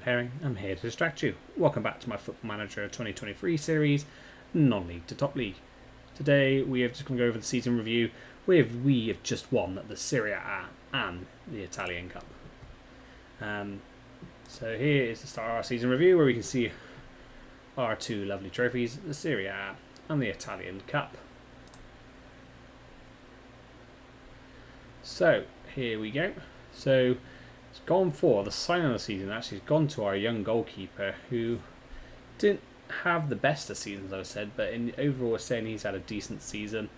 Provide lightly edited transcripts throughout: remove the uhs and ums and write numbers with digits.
RedHerring. I'm here to distract you. Welcome back to my Football Manager 2023 series, non-league to top league. Today we are just going to go over the season review. We have just won the Serie A and the Italian Cup. So here is the start of our season review, where we can see our two lovely trophies, the Serie A and the Italian Cup. So here we go. So it's gone for the sign of the season. Actually, it's gone to our young goalkeeper, who didn't have the best of seasons, I said, but in overall saying he's had a decent season.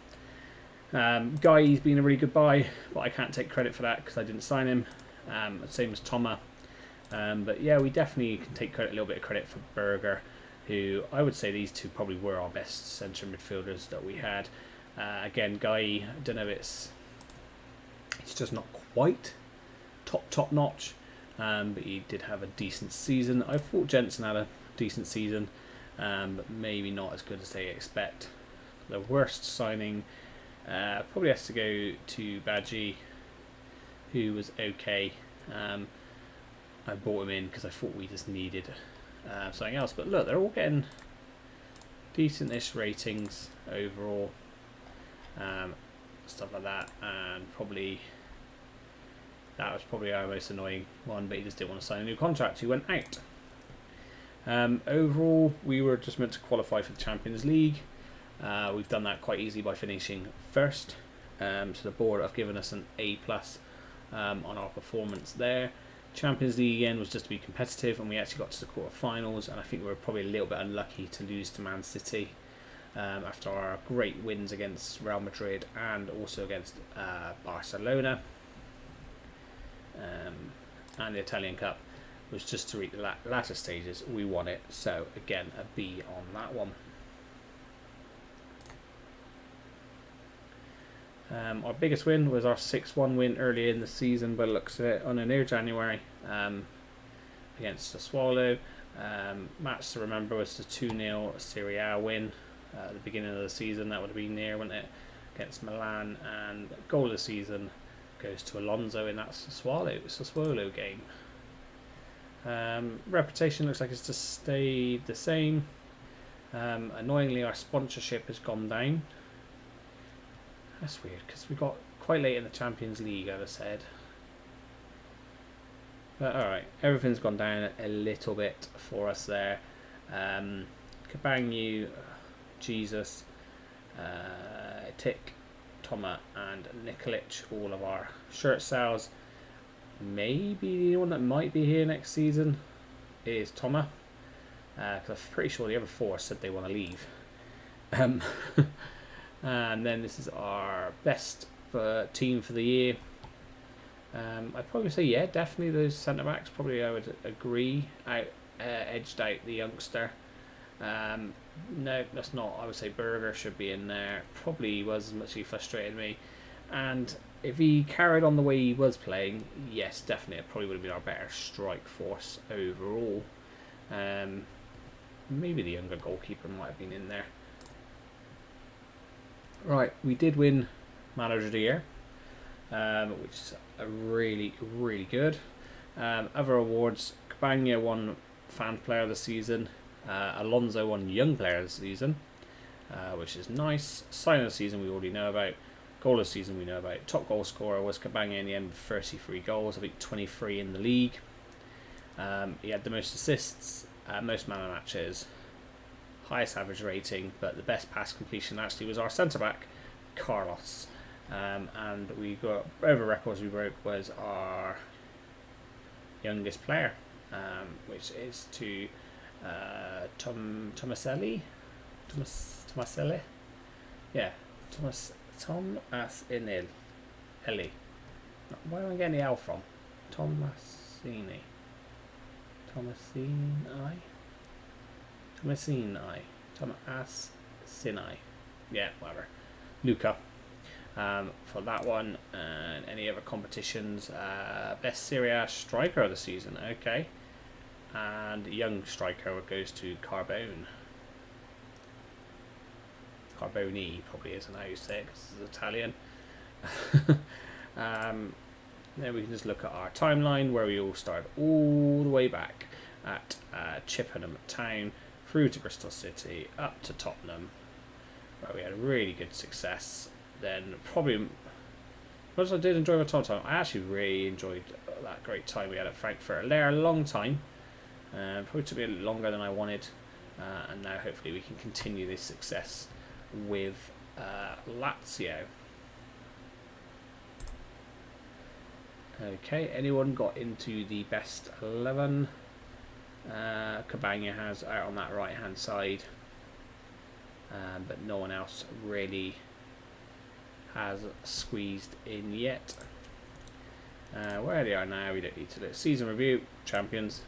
Guy's been a really good buy, but I can't take credit for that because I didn't sign him. Same as Toma. But yeah, we definitely can take a little bit of credit for Berger, who I would say these two probably were our best centre midfielders that we had. Again, Guy, I don't know if it's just not quite top notch, but he did have a decent season. I thought Jensen had a decent season, but maybe not as good as they expect. The worst signing probably has to go to Badji, who was okay. I bought him in because I thought we just needed something else. But look, they're all getting decent-ish ratings overall, stuff like that, and probably that was probably our most annoying one. But he just didn't want to sign a new contract. He went out. Overall, we were just meant to qualify for the Champions League. We've done that quite easily by finishing first. So the board have given us an A+ on our performance there. Champions League again was just to be competitive, and we actually got to the quarterfinals, and I think we were probably a little bit unlucky to lose to Man City after our great wins against Real Madrid and also against Barcelona. And the Italian Cup was just to reach the latter stages. We won it, so again a B on that one. Our biggest win was our 6-1 win earlier in the season, by the looks of it, on a near January against the Swallow. Match to remember was the 2-0 Serie A win at the beginning of the season. That would have been near, wouldn't it, against Milan. And goal of the season goes to Alonso in that Swallow game. Reputation looks like it's just stayed the same. Annoyingly, our sponsorship has gone down. That's weird because we got quite late in the Champions League, I'd have said. But alright, everything's gone down a little bit for us there. Cabangu, Jesus, Tick, Toma and Nikolic, all of our shirt sales. Maybe the one that might be here next season is Toma, because I'm pretty sure the other four said they want to leave. And then this is our best team for the year. I'd probably say, yeah, definitely those centre backs. Probably I would agree. Edged out the youngster. No, that's not. I would say Berger should be in there. Probably was as much as he frustrated me. And if he carried on the way he was playing, yes, definitely, it probably would have been our better strike force overall. Maybe the younger goalkeeper might have been in there. Right, we did win Manager of the Year, which is a really good. Other awards: Cabangu won Fan Player of the Season, Alonso won Young Player of the Season, which is nice. Sign of the Season we already know about. Goal of the Season we know about. Top goal scorer was Cabangu in the end with 33 goals, I think 23 in the league. He had the most assists, most man of matches, highest average rating, but the best pass completion actually was our centre back Carlos. And we got over records we broke was our youngest player, which is to Tomaselli. Yeah, Tomasinelli. Where am I getting the L from? Tomasini. Tomasinai. Yeah, whatever. Luca. For that one, and any other competitions, best Serie A striker of the season. Okay. And young striker goes to Carbone. Carboni probably isn't how you say it because it's Italian. Then we can just look at our timeline where we all start all the way back. at Chippenham Town, through to Bristol City, up to Tottenham, where we had a really good success. Then probably, as I did enjoy my time, I actually really enjoyed that great time we had at Frankfurt. There a long time, probably took me a little longer than I wanted, and now hopefully we can continue this success with Lazio. Okay, anyone got into the best 11? Cabana has out on that right hand side, but no one else really has squeezed in yet. Where they are now, we don't need to look. Season review, champions.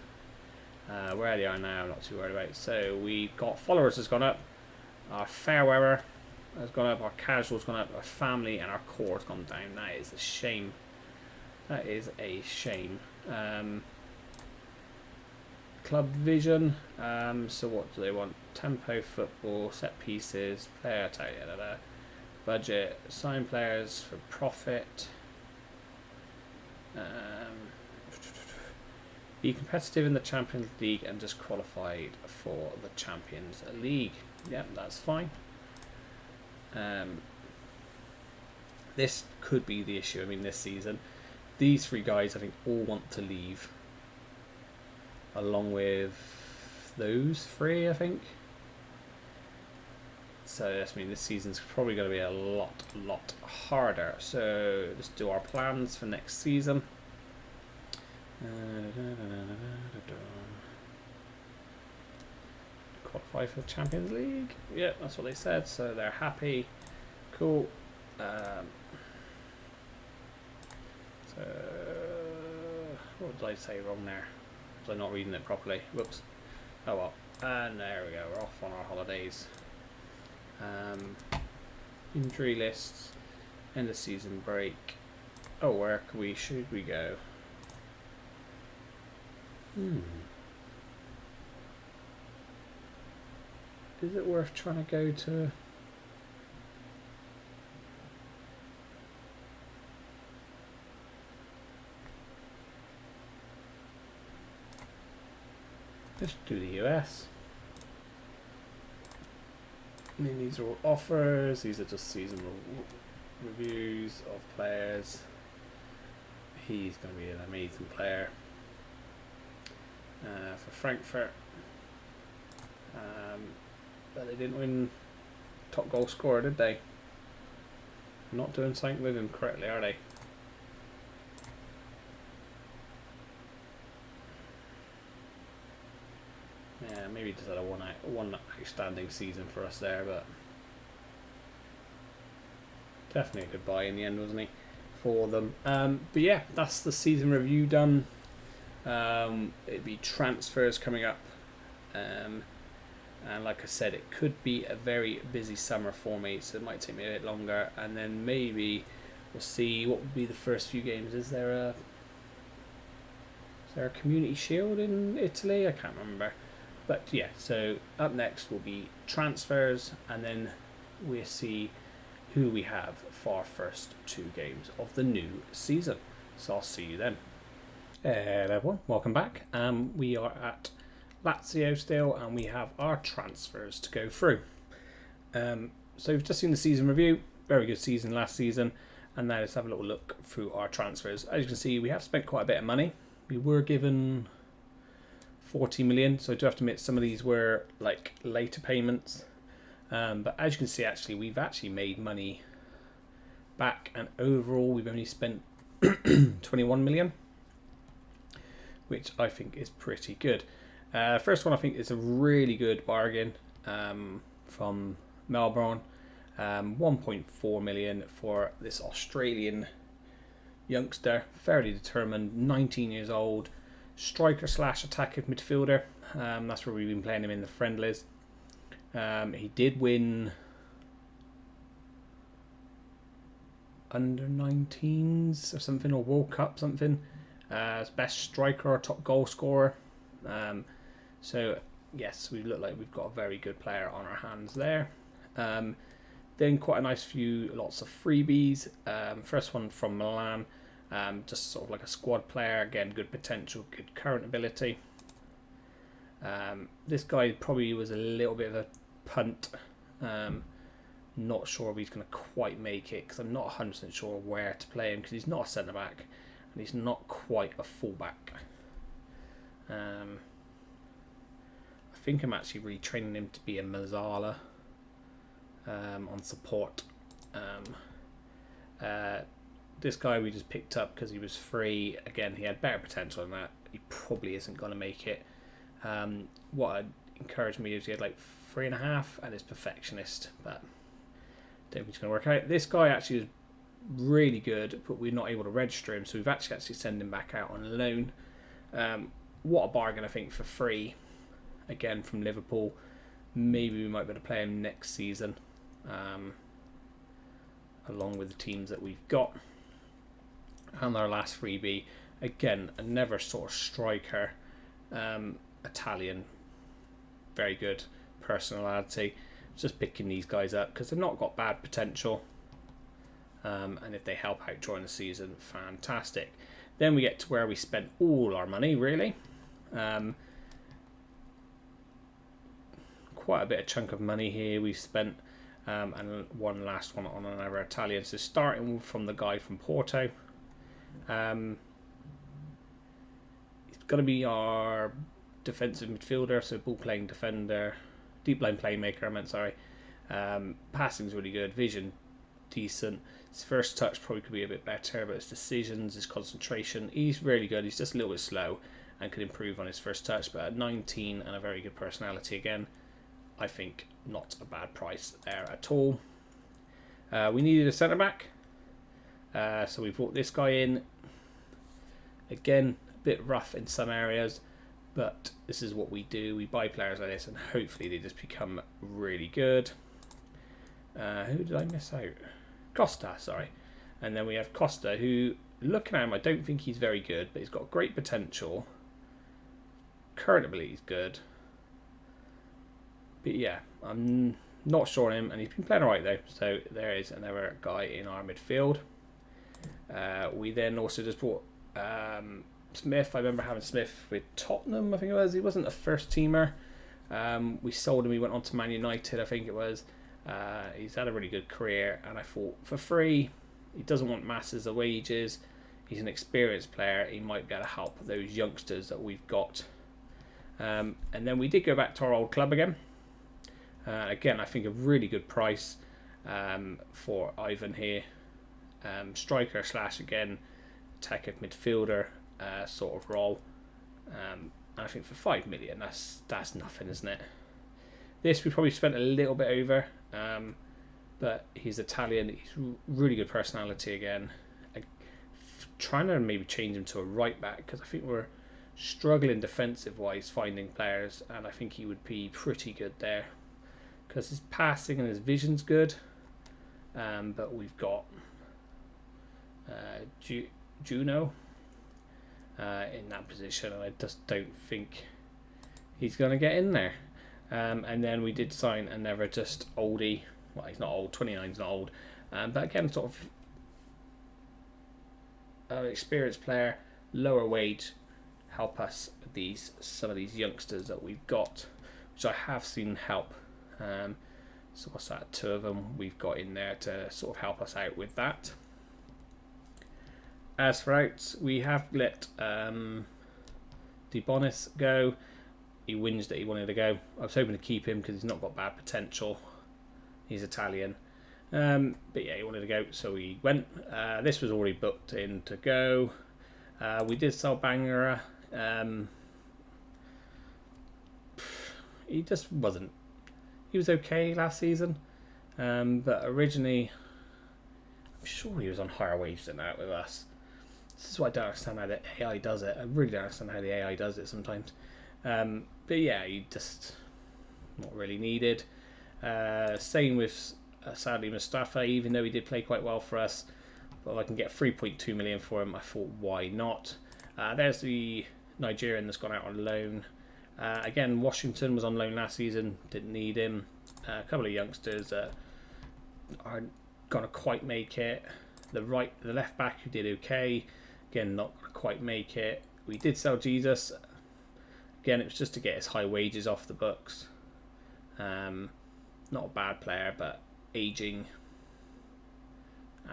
Where they are now, I'm not too worried about. So we got followers has gone up, our fair weather has gone up, our casual has gone up, our family and our core has gone down. That is a shame. That is a shame. Club vision. So what do they want? Tempo, football, set pieces, player attack, budget, sign players for profit. Be competitive in the Champions League and just qualified for the Champions League. Yep, that's fine. This could be the issue. I mean, this season, these three guys I think all want to leave, along with those three, I think. So I mean, this season's probably going to be a lot harder. So let's do our plans for next season. Qualify for the Champions League. Yeah, that's what they said. So they're happy. Cool. So what did I say wrong there? Was I not reading it properly? Whoops. Oh well. And there we go. We're off on our holidays. Injury lists. End of season break. Oh, where should we go? Is it worth trying to go to? Let's do the US. I mean, these are all offers. These are just seasonal reviews of players. He's going to be an amazing player. For Frankfurt, but they didn't win top goal scorer, did they? Not doing something with him correctly, are they? Yeah, maybe just had a one outstanding season for us there, but definitely a good buy in the end, wasn't he, for them? But yeah, that's the season review done. It'd be transfers coming up, and like I said, it could be a very busy summer for me, so it might take me a bit longer, and then maybe we'll see what would be the first few games. Is there a Community Shield in Italy? I can't remember, but yeah, so up next will be transfers, and then we'll see who we have for our first two games of the new season. So I'll see you then. Hello everyone, welcome back. We are at Lazio still, and we have our transfers to go through. So we've just seen the season review, very good season last season, and now let's have a little look through our transfers. As you can see, we have spent quite a bit of money. We were given 40 million, so I do have to admit some of these were like later payments, but as you can see, actually we've actually made money back, and overall we've only spent 21 million. Which I think is pretty good. First one I think is a really good bargain from Melbourne. 1.4 million for this Australian youngster, fairly determined, 19 years old, striker / attacking midfielder. That's where we've been playing him in the friendlies. He did win under 19s or something, or World Cup something. As best striker or top goal scorer. So yes, we look like we've got a very good player on our hands there. Then quite a nice few lots of freebies. First one from Milan, just sort of like a squad player, again good potential, good current ability. This guy probably was a little bit of a punt. Not sure if he's going to quite make it, because I'm not 100% sure where to play him, because he's not a centre back and he's not quite a full back. I think I'm actually retraining him to be a Mazzala on support. This guy we just picked up because he was free. Again, he had better potential than that. He probably isn't going to make it. What encouraged me is he had like 3.5 and is perfectionist, but don't think it's going to work out. This guy actually is really good, but we're not able to register him, so we've actually send him back out on loan. What a bargain, I think, for free. Again, from Liverpool. Maybe we might be able to play him next season, along with the teams that we've got. And our last freebie, again, another sort of striker, Italian, very good personality. Just picking these guys up because they've not got bad potential, and if they help out during the season, fantastic. Then we get to where we spent all our money, really. Quite a bit of chunk of money here we've spent, and one last one on another Italian. So starting from the guy from Porto, he's going to be our defensive midfielder, so ball playing defender, deep line playmaker, I meant, sorry. Passing's really good, vision decent. His first touch probably could be a bit better, but his decisions, his concentration, he's really good. He's just a little bit slow and could improve on his first touch, but at 19 and a very good personality again, I think not a bad price there at all. We needed a centre back, so we brought this guy in. Again, a bit rough in some areas, but this is what we do. We buy players like this and hopefully they just become really good. Who did I miss out? Costa, sorry. And then we have Costa, who, looking at him, I don't think he's very good, but he's got great potential. Currently he's good. But yeah, I'm not sure on him, and he's been playing alright though. So there is another guy in our midfield. We then also just brought Smith. I remember having Smith with Tottenham, I think it was. He wasn't a first teamer. We sold him, he went on to Man United, I think it was. He's had a really good career, and I thought for free, he doesn't want masses of wages. He's an experienced player. He might be able to help those youngsters that we've got. And then we did go back to our old club again. Again, I think a really good price for Ivan here. Striker / again, attacker midfielder sort of role. And I think for 5 million, that's nothing, isn't it? This we probably spent a little bit over, but he's Italian. He's really good personality again. Trying to maybe change him to a right back, because I think we're struggling defensive wise finding players, and I think he would be pretty good there because his passing and his vision's good. But we've got Juno in that position, and I just don't think he's going to get in there. And then we did sign another just oldie. Well, he's not old, 29's not old, but again, sort of experienced player, lower wage, help us with some of these youngsters that we've got, which I have seen help. So what's that? 2 of them we've got in there to sort of help us out with that. As for outs, we have let DeBonis go. He whinged that he wanted to go. I was hoping to keep him because he's not got bad potential. He's Italian. But yeah, he wanted to go, so he went. This was already booked in to go. We did sell Bangura. He just wasn't. He was okay last season. But originally, I'm sure he was on higher wages than that with us. This is why I don't understand how the AI does it. I really don't understand how the AI does it sometimes. But yeah, he just not really needed. Same with sadly Mustafa, even though he did play quite well for us. But if I can get 3.2 million for him, I thought why not. There's the Nigerian that's gone out on loan. Again, Washington was on loan last season, didn't need him. A couple of youngsters that aren't gonna quite make it. The left back who did okay, again not gonna quite make it. We did sell Jesus. again, it was just to get his high wages off the books. Not a bad player, but aging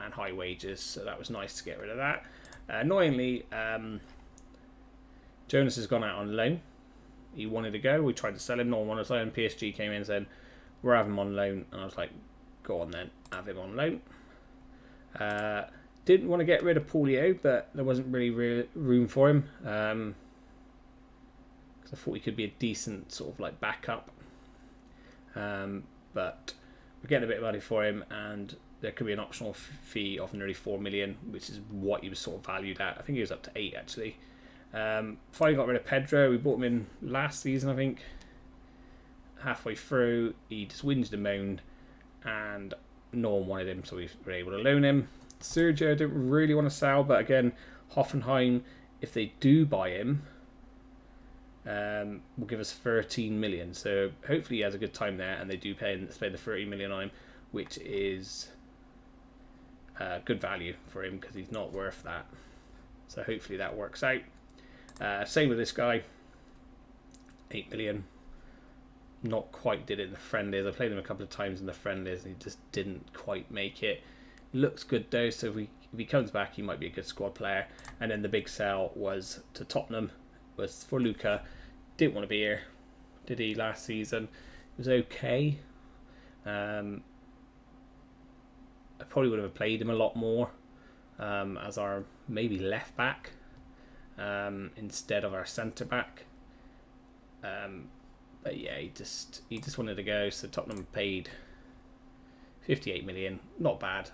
and high wages, so that was nice to get rid of that. Annoyingly, Jonas has gone out on loan. He wanted to go. We tried to sell him. No one wanted to sell him. PSG came in and said, we're having him on loan. And I was like, go on then, have him on loan. Didn't want to get rid of Paulio, but there wasn't really room for him. Because I thought he could be a decent sort of like backup. But we're getting a bit of money for him, and there could be an optional fee of nearly 4 million, which is what he was sort of valued at. I think he was up to 8 actually. Finally got rid of Pedro. We bought him in last season, I think. Halfway through, he just whinged and moaned, and no one wanted him, so we were able to loan him. Sergio, I didn't really want to sell, but again, Hoffenheim, if they do buy him, will give us 13 million. So hopefully he has a good time there, and they do spend the 30 million on him, which is good value for him because he's not worth that. So hopefully that works out. Same with this guy, 8 million. Not quite did it in the friendlies. I played him a couple of times in the friendlies, and he just didn't quite make it. Looks good though, so if he comes back, he might be a good squad player. And then the big sell was to Tottenham, was for Luca. Didn't want to be here, did he, last season? It was okay. I probably would have played him a lot more as our maybe left back instead of our centre back. But yeah, he just wanted to go, so Tottenham paid 58 million. Not bad.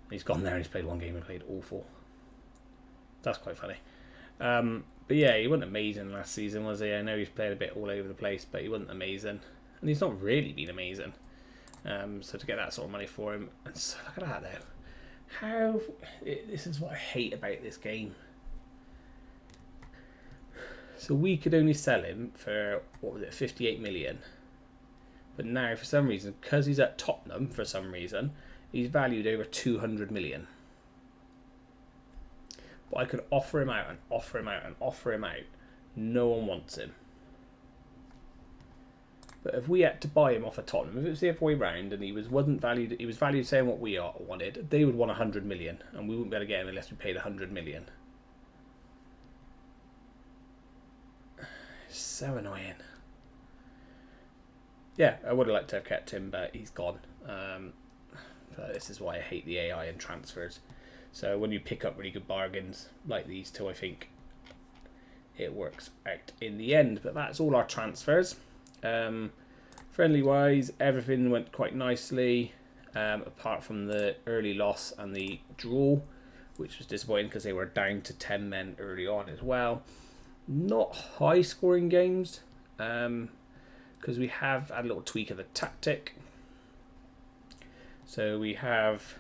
He's gone there and he's played one game and played awful. That's quite funny. But yeah, he wasn't amazing last season, was he? I know he's played a bit all over the place, but he wasn't amazing. And he's not really been amazing. So to get that sort of money for him, and so look at that though. This is what I hate about this game. So we could only sell him for, what was it, 58 million. But now, for some reason, because he's at Tottenham, for some reason, he's valued over 200 million. But I could offer him out and offer him out and offer him out. No one wants him. But if we had to buy him off of Tottenham, if it was the other way round and he wasn't valued, he was valued saying what we wanted, they would want 100 million, and we wouldn't be able to get him unless we paid 100 million. So annoying. Yeah, I would have liked to have kept him, but he's gone. But this is why I hate the AI and transfers. So when you pick up really good bargains like these two, I think it works out in the end. But that's all our transfers. Friendly wise, everything went quite nicely, apart from the early loss and the draw, which was disappointing because they were down to 10 men early on as well. Not high scoring games, because we have had a little tweak of the tactic. So we have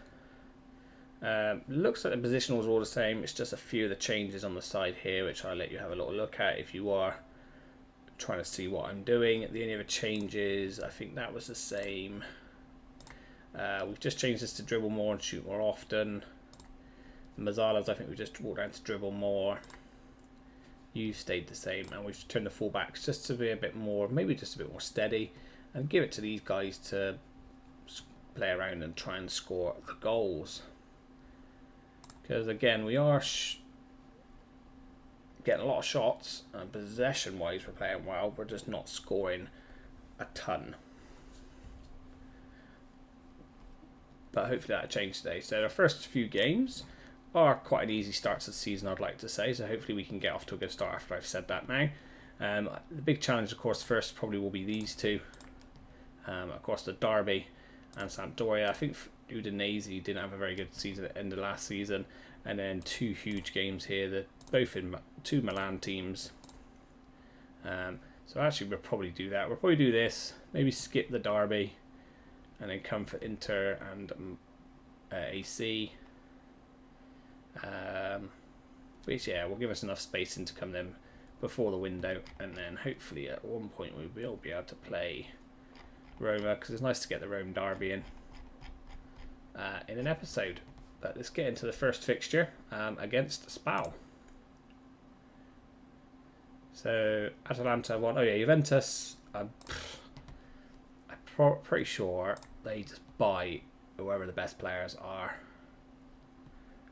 looks like the positionals are all the same. It's just a few of the changes on the side here, which I'll let you have a little look at if you are trying to see what I'm doing. The only other changes, I think that was the same. We've just changed this to dribble more and shoot more often. The Mazzalas, I think we just walked down to dribble more. You stayed the same, and we've turned the fullbacks just to be a bit more, maybe just a bit more steady, and give it to these guys to play around and try and score the goals. Because again, we are getting a lot of shots, and possession wise we're playing well, we're just not scoring a ton. But hopefully that'll change today. So our first few games are quite an easy start to the season, I'd like to say, so hopefully we can get off to a good start after I've said that now. The big challenge, of course, first probably will be these two. Of course, the Derby and Sampdoria. I think Udinese didn't have a very good season at the end of last season, and then two huge games here, both in two Milan teams. So actually we'll probably do that. We'll probably do this, maybe skip the Derby, and then come for Inter and AC. Which, yeah, will give us enough spacing to come in before the window, and then hopefully at one point we will be able to play Roma, because it's nice to get the Rome derby in an episode. But let's get into the first fixture against Spal. So Atalanta won. Oh yeah, Juventus. I'm pretty sure they just buy whoever the best players are.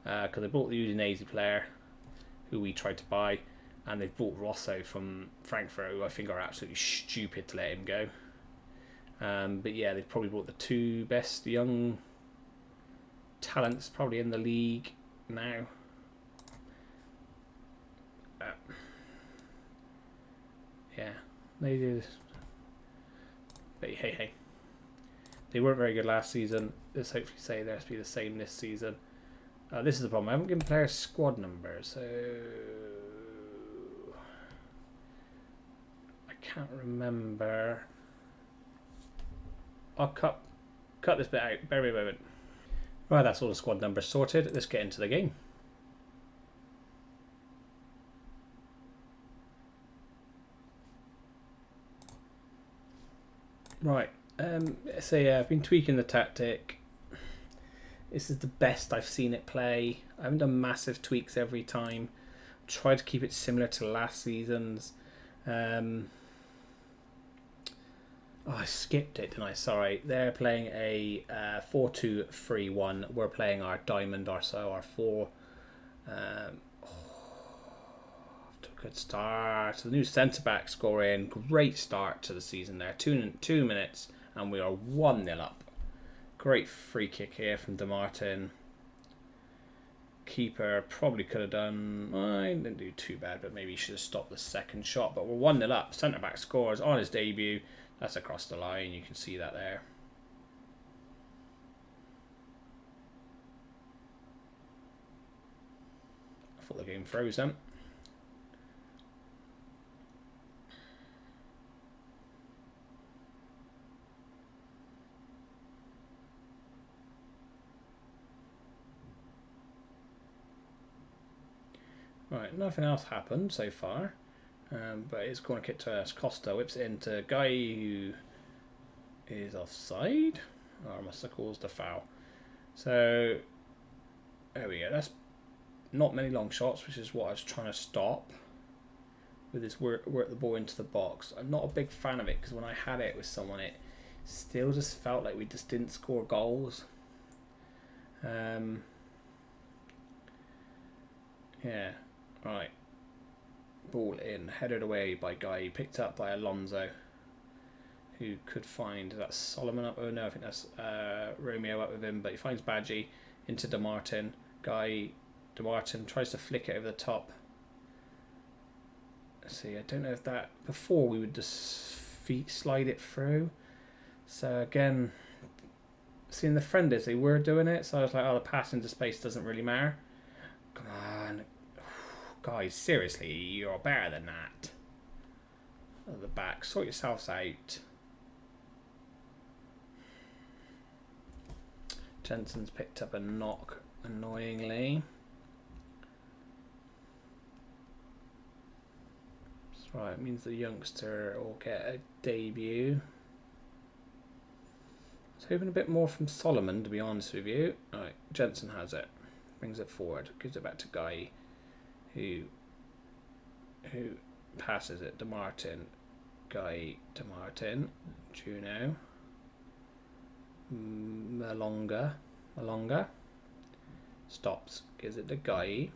Because they bought the Udinese player, who we tried to buy, and they've bought Rosso from Frankfurt, who I think are absolutely stupid to let him go. But yeah, they've probably bought the two best young talents probably in the league now. Yeah, they did. But hey, they weren't very good last season. Let's hopefully say they'll be the same this season. This is the problem. I haven't given players squad numbers, so I can't remember. I'll cut this bit out. Bear with me a moment. Right, that's all the squad numbers sorted. Let's get into the game. Right. So yeah, I've been tweaking the tactic. This is the best I've seen it play. I haven't done massive tweaks every time. Tried to keep it similar to last season's. Oh, I skipped it, didn't I? Sorry. They're playing a 4-2-3-1. We're playing our diamond, our 4. Good start. The new centre-back scoring. Great start to the season there. 2 minutes, and we are 1-0 up. Great free kick here from DeMartin. Keeper probably could have done. I didn't do too bad, but maybe he should have stopped the second shot. But we're 1-0 up. Centre back scores on his debut. That's across the line. You can see that there. I thought the game froze then. Right, nothing else happened so far, but it's corner kick to us. Costa whips it into Guy, who is offside, or must have caused a foul. So there we go. That's not many long shots, which is what I was trying to stop with this work the ball into the box. I'm not a big fan of it because when I had it with someone, it still just felt like we just didn't score goals. Yeah. Right, ball in, headed away by Guy, picked up by Alonso, who could find, that's Solomon up, oh no, I think that's Romeo up with him, but he finds Badgie into DeMartin. DeMartin tries to flick it over the top. Let's see, I don't know if that, before we would just feet slide it through, so again, seeing the friendlies, they were doing it, so I was like, oh, the pass into space doesn't really matter. Come on. Guys, seriously, you're better than that. At the back, sort yourselves out. Jensen's picked up a knock, annoyingly. That's right, it means the youngster will get a debut. I was hoping a bit more from Solomon, to be honest with you. Alright, Jensen has it. Brings it forward, gives it back to Guy, who passes it. DeMartin, Guy, DeMartin, Juno, Malonga, stops, gives it to Guy.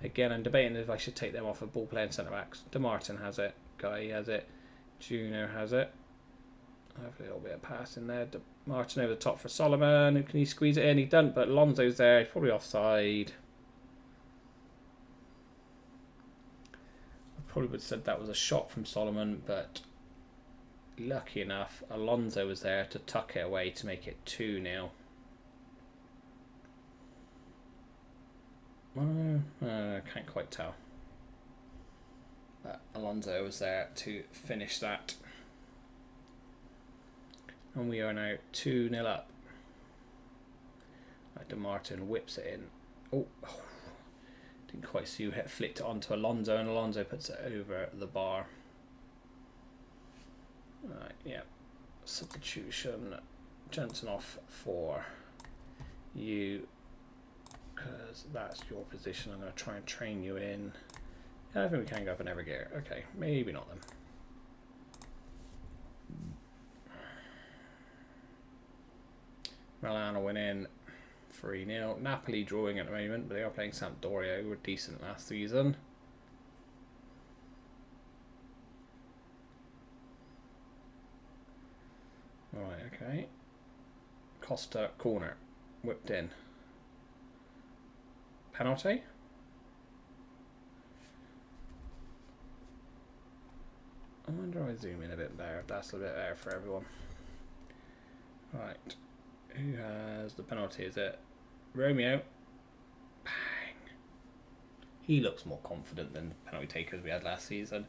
Again, I'm debating if I should take them off of ball playing centre backs. DeMartin has it, Guy has it, Juno has it. I have a little bit of pass in there. DeMartin over the top for Solomon. Can he squeeze it in? He doesn't, but Alonso's there. He's probably offside. I probably would have said that was a shot from Solomon, but lucky enough, Alonso was there to tuck it away to make it 2-0. I can't quite tell. But Alonso was there to finish that. And we are now 2-0 up. Right, DeMartin whips it in. Oh, didn't quite see who flicked it onto Alonso, and Alonso puts it over the bar. Right, yeah. Substitution. Jensen off for you, because that's your position. I'm going to try and train you in Yeah, I think we can go up in every gear. Okay, maybe not then. Milan are winning 3-0. Napoli drawing at the moment, but they are playing Sampdoria, who were decent last season. Right, okay. Costa corner, whipped in. Penalty. I wonder if I zoom in a bit better, if that's a bit better for everyone. Right, who has the penalty? Is it Romeo? Bang. He looks more confident than the penalty takers we had last season.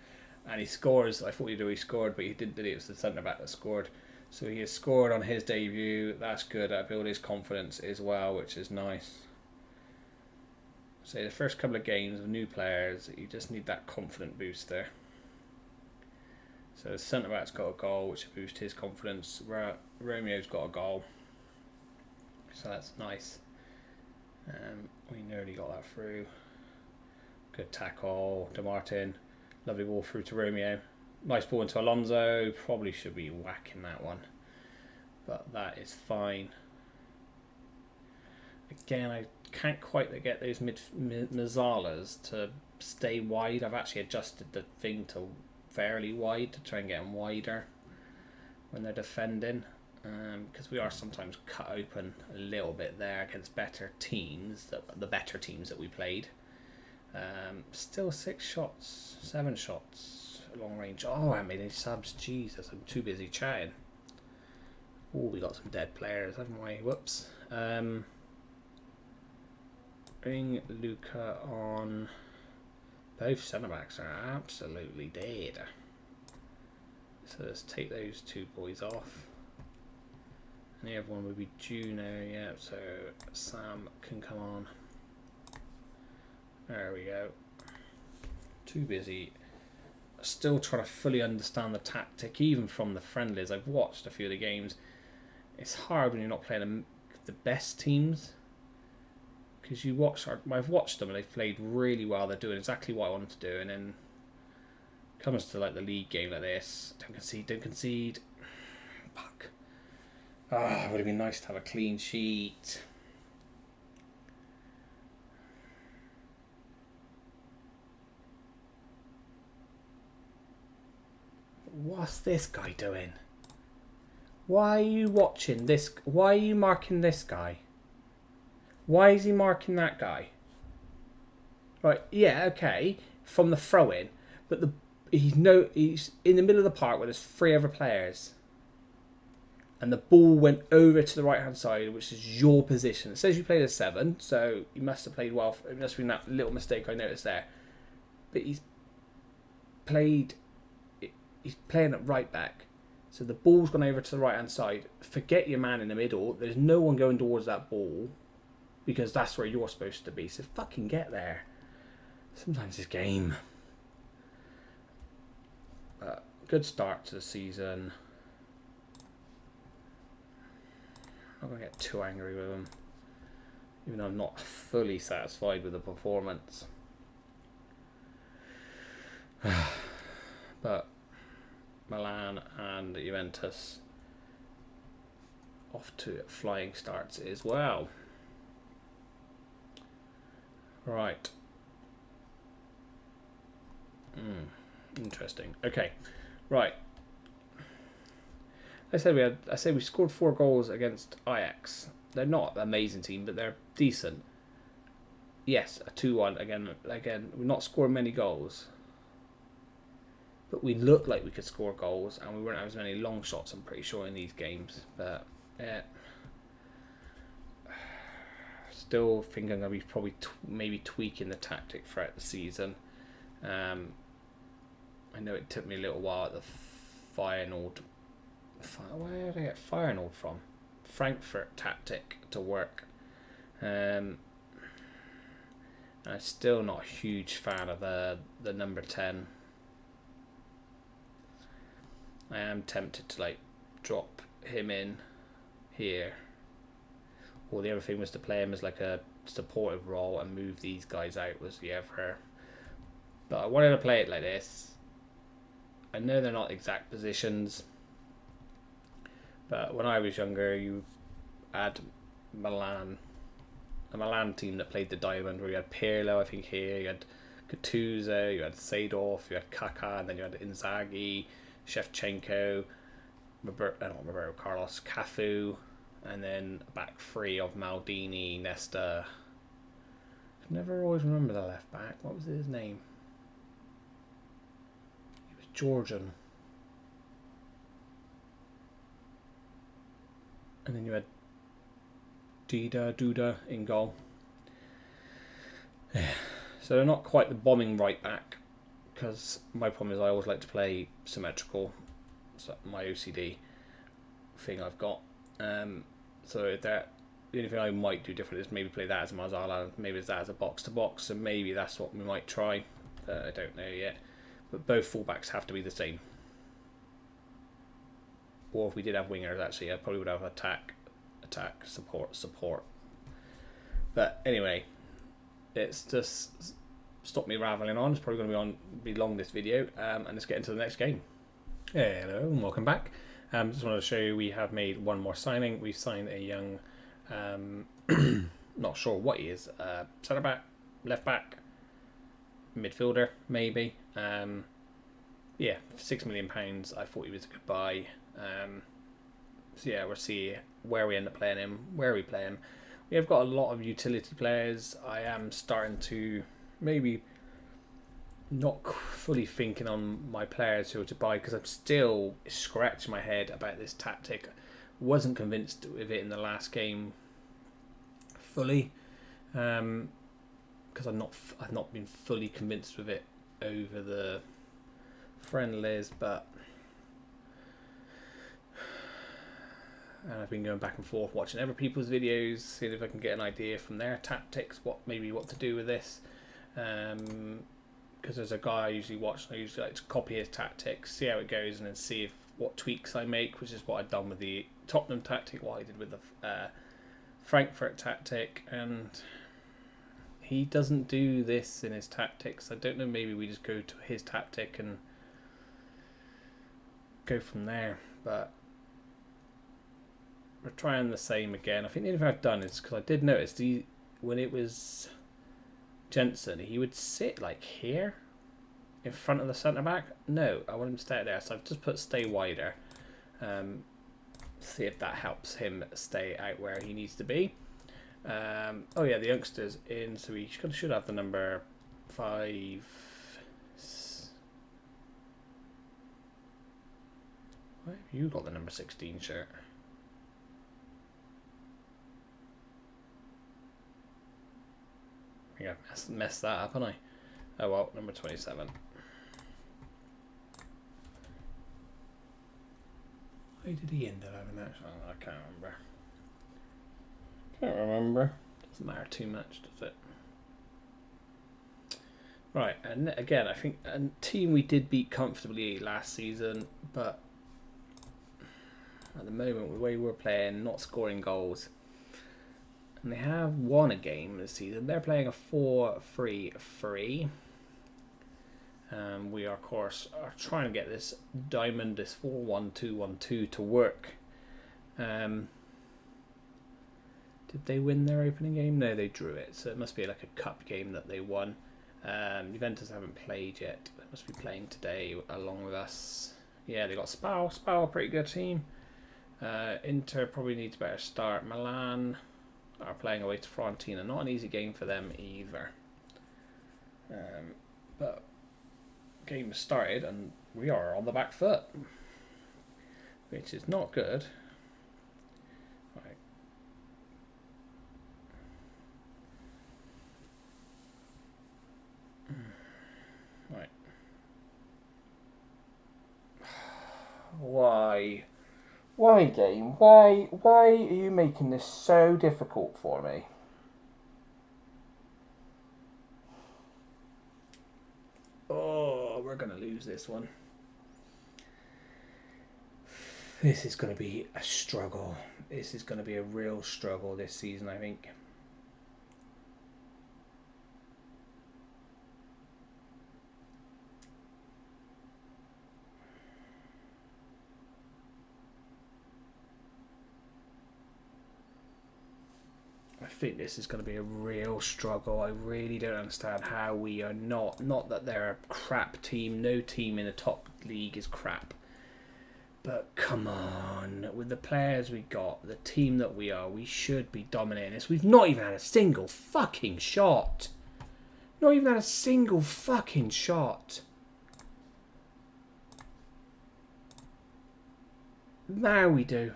And he scores. I thought he scored, but he didn't. It was the centre back that scored. So he has scored on his debut. That's good. That built his confidence as well, which is nice. So the first couple of games of new players, you just need that confident booster. So the centre back's got a goal, which boosts his confidence. Romeo's got a goal, so that's nice. We nearly got that through. Good tackle, De Martin. Lovely ball through to Romeo. Nice ball into Alonso. Probably should be whacking that one, but that is fine. Again, I can't quite get those Mazzalas to stay wide. I've actually adjusted the thing to fairly wide to try and get them wider when they're defending, because we are sometimes cut open a little bit there against better teams, the better teams that we played. Still 6 shots, 7 shots, long range. Oh, I made any subs. Jesus, I'm too busy chatting. Oh, we got some dead players, haven't we? Whoops. Bring Luca on. Both centre backs are absolutely dead. So let's take those 2 boys off. And the other one would be Juno, yeah, so Sam can come on. There we go. Too busy. Still trying to fully understand the tactic, even from the friendlies. I've watched a few of the games. It's hard when you're not playing the best teams, because I've watched them and they've played really well. They're doing exactly what I want them to do, and then comes to like the league game like this. Don't concede. Fuck. Ah, it would have been nice to have a clean sheet. What's this guy doing? Why are you watching this? Why are you marking this guy? Why is he marking that guy? Right, yeah, okay, from the throw-in, but he's in the middle of the park where there's 3 other players, and the ball went over to the right-hand side, which is your position. It says you played a 7, so you must have played well. It must have been that little mistake I noticed there. But he's playing at right back, so the ball's gone over to the right-hand side. Forget your man in the middle. There's no one going towards that ball, because that's where you're supposed to be. So fucking get there. Sometimes this game. Good start to the season. I'm not going to get too angry with him, even though I'm not fully satisfied with the performance. But Milan and Juventus off to flying starts as well. Right. Interesting. Okay. Right. I said we scored 4 goals against Ajax. They're not an amazing team, but they're decent. Yes, a 2-1 again. We're not scoring many goals, but we looked like we could score goals, and we weren't having as many long shots, I'm pretty sure, in these games. But yeah. Still think I'm going to be probably maybe tweaking the tactic throughout the season. I know it took me a little while at the Feyenoord. Where did I get Feyenoord from? Frankfurt tactic to work. I'm still not a huge fan of the number 10. I am tempted to drop him in here. Or the other thing was to play him as like a supportive role and move these guys out was the other. But I wanted to play it like this. I know they're not exact positions, but when I was younger, you had Milan, a Milan team that played the diamond, where you had Pirlo, I think here, you had Gattuso, you had Seedorf, you had Kaká, and then you had Inzaghi, Shevchenko, Roberto Carlos, Cafu, and then a back three of Maldini, Nesta. I never always remember the left back. What was his name? He was Georgian. And then you had Duda in goal. So they're not quite the bombing right back, because my problem is I always like to play symmetrical. So my OCD thing I've got. So that the only thing I might do different is maybe play that as a Marzala, maybe that as a box to box, and maybe that's what we might try. I don't know yet. But both fullbacks have to be the same. Or if we did have wingers, actually, I probably would have attack, support. But anyway, it's just stopped me raveling on. It's probably going to be long, this video, and let's get into the next game. Hello and welcome back. Just wanted to show you we have made one more signing. We signed a young, not sure what he is, centre back, left back, midfielder maybe. Yeah, £6 million. I thought he was a good buy. So yeah, we'll see where we end up playing him, where we play him. We have got a lot of utility players. I am starting to maybe not fully thinking on my players who to buy, because I'm still scratching my head about this tactic. Wasn't convinced with it in the last game fully, because I've not been fully convinced with it over the friendlies, but and I've been going back and forth watching other people's videos, seeing if I can get an idea from their tactics, what to do with this. Because there's a guy I usually watch, and I usually like to copy his tactics, see how it goes, and then see what tweaks I make, which is what I've done with the Tottenham tactic, what I did with the Frankfurt tactic, and he doesn't do this in his tactics. I don't know, maybe we just go to his tactic and go from there, but we're trying the same again. I think the only thing I've done is, because I did notice when it was Jensen, he would sit like here in front of the centre back. No, I want him to stay there, so I've just put stay wider. See if that helps him stay out where he needs to be. Oh yeah, the youngsters in, so we should have the number 5. Why have you got the number 16 shirt? I think I've messed that up, haven't I? Oh well, number 27. Why did he end up having that? Oh, I can't remember. Doesn't matter too much, does it? Right, and again, I think a team we did beat comfortably last season, but at the moment, the way we're playing, not scoring goals, and they have won a game this season. They're playing a 4-3-3. We are, of course, trying to get this diamond, this 4-1-2-1-2 to work. Did they win their opening game? No, they drew it. So it must be like a cup game that they won. Juventus haven't played yet. They must be playing today along with us. Yeah, they got Spal. Spal, a pretty good team. Inter probably needs a better start. Milan are playing away to Fiorentina. Not an easy game for them either. But game has started and we are on the back foot, which is not good. Right. Right. Why, game? Why are you making this so difficult for me? Oh, we're going to lose this one. This is going to be a struggle. This is going to be a real struggle this season, I think. think this is going to be a real struggle. I really don't understand how we are not that they're a crap team. No team in the top league is crap. But come on, with the players we got, the team that we are, we should be dominating this. We've not even had a single fucking shot. Not even had a single fucking shot. Now we do.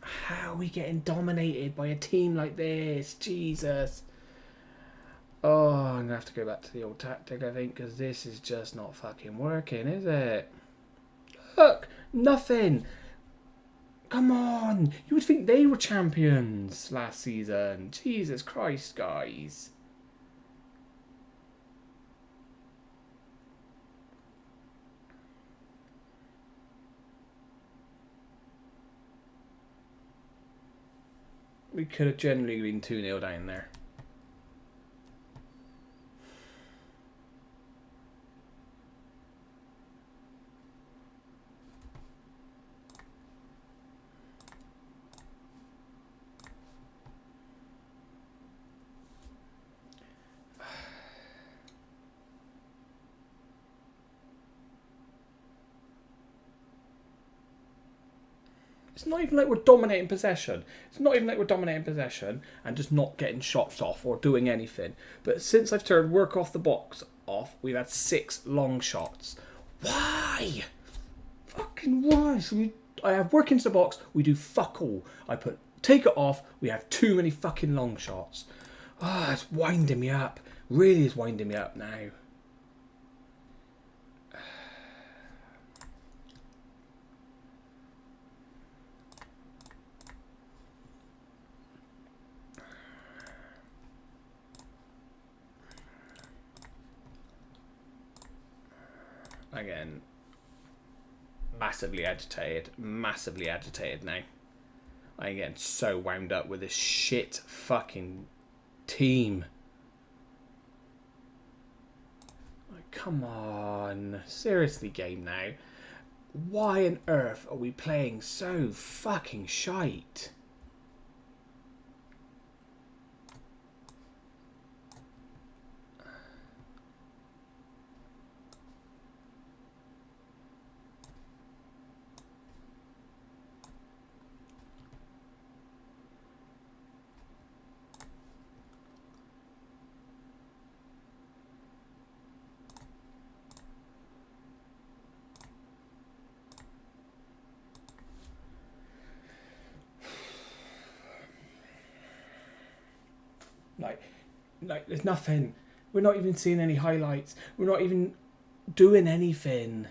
How are we getting dominated by a team like this? Jesus. Oh, I'm going to have to go back to the old tactic, I think, because this is just not fucking working, is it? Look, nothing. Come on. You would think they were champions last season. Jesus Christ, guys. We could have generally been 2-0 down there. It's not even like we're dominating possession. It's not even like we're dominating possession and just not getting shots off or doing anything. But since I've turned work off the box off, we've had 6 long shots. Why? Fucking why? So I have work into the box, we do fuck all. I put take it off, we have too many fucking long shots. Ah, it's winding me up. Really is winding me up now. Again, massively agitated now. I'm getting so wound up with this shit fucking team. Like, come on, seriously, game now. Why on earth are we playing so fucking shite? Like, there's nothing. We're not even seeing any highlights. We're not even doing anything.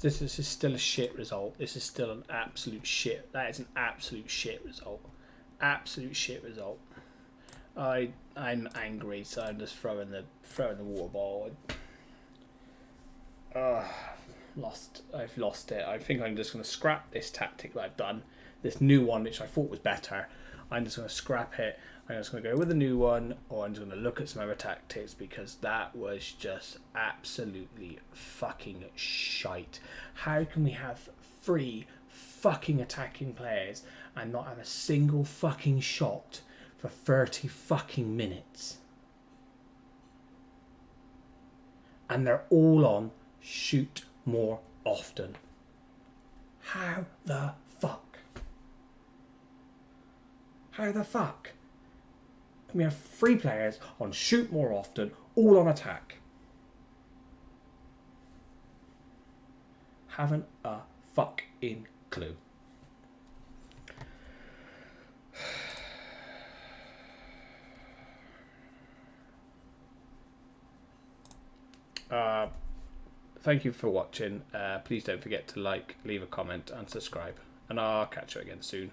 This is still a shit result. This is still an absolute shit. That is an absolute shit result. Absolute shit result. I'm angry, so I'm just throwing the water ball. I've lost it. I think I'm just going to scrap this tactic that I've done. This new one, which I thought was better. I'm just going to scrap it. I'm just going to go with a new one, or I'm just going to look at some other tactics, because that was just absolutely fucking shite. How can we have 3 fucking attacking players and not have a single fucking shot for 30 fucking minutes? And they're all on shoot more often. How the fuck? How the fuck? We have 3 players on shoot more often, all on attack. Having a fucking clue. Thank you for watching. Please don't forget to like, leave a comment and subscribe. And I'll catch you again soon.